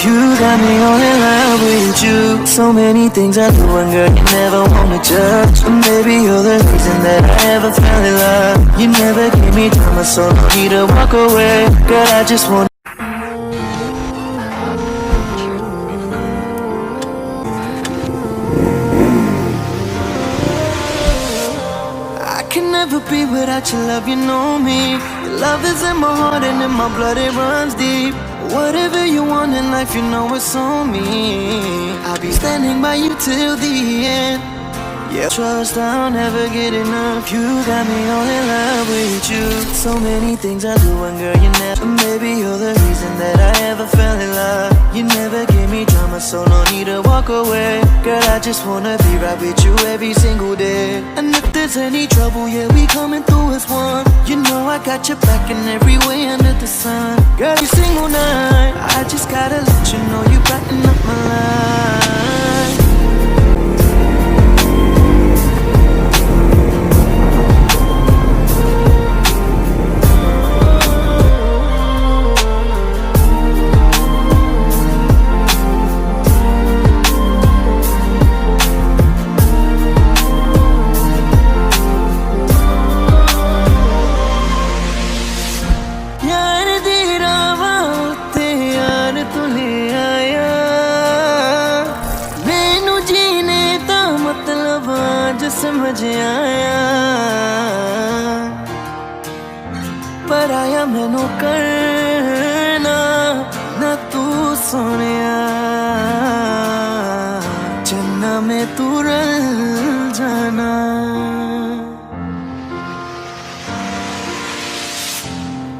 You got me all in love with you. So many things I do and girl, you never wanna judge. And maybe you're the reason that I ever fell in love. You never gave me drama, so no need to walk away. Girl, I just wanna can never be without your love, you know me. Your love is in my heart and in my blood, it runs deep. Whatever you want in life, you know it's on me. I'll be standing by you till the end. Yeah, trust I'll never get enough. You got me all in love with you. So many things I do and girl, you never. Maybe you're the reason that I ever fell in love. You never gave me drama, so no need to walk away. Girl, I just wanna be right with you every single day. And if there's any trouble, yeah, we coming through as one. You know I got your back in every way under the sun. Girl, every single night, I just gotta let you know you brighten up my life. समझ आया पर आया मैनू करना ना तू सोनिया चन्ना में तू रल जाना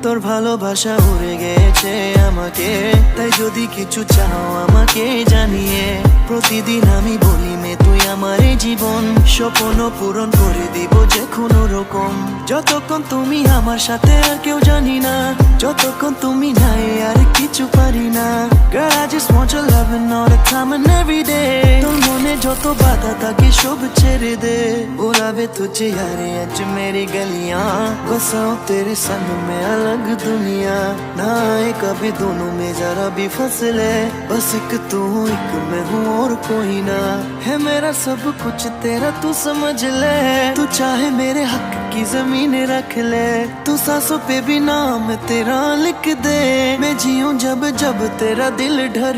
তোর ভালোবাসা উড়ে গেছে আমাকে তাই যদি কিছু চাও আমাকে জানিয়ে প্রতিদিন আমি বলি মে তুই আমার জীবন স্বপ্ন পূরণ করে দিব যে কোনো রকম যতক্ষণ তুমি আমার সাথে আর কেউ জানি না যতক্ষণ তুমি নাই আর কিছু পারি না Girl I just want your loving all the time and every day তোর মনে যত বাধা থাকে সব ছেড়ে দে बुलावे तुझे यारे आज मेरी गलियां बसाओ तेरे संग में अलग दुनिया ना आए कभी दोनों में जरा भी फसले बस एक तू एक मैं हूँ और कोई ना है मेरा सब कुछ तेरा तू समझ ले तू चाहे मेरे हक की जमीन रख ले तू सांसों पे भी नाम तेरा लिख दे मैं जीऊं जब जब तेरा दिल डर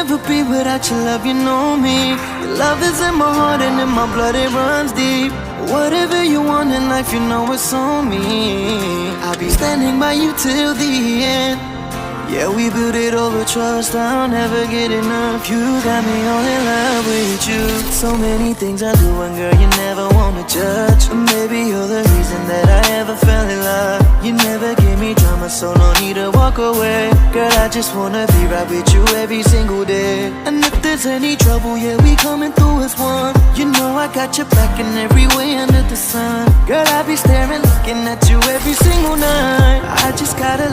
never be without your love, you know me. Your love is in my heart and in my blood, it runs deep. Whatever you want in life, you know it's on me. I'll be standing by you till the end. Yeah, we built it over trust, I'll never get enough. You got me all in love with you. So many things I do and girl, you never wanna judge. Or maybe you're the reason that I ever fell in love. You never gave me drama, so no need to walk away. Girl, I just wanna be right with you every single day. And if there's any trouble, yeah, we coming through as one. You know I got your back in every way under the sun. Girl, I be staring, looking at you every single night. I just gotta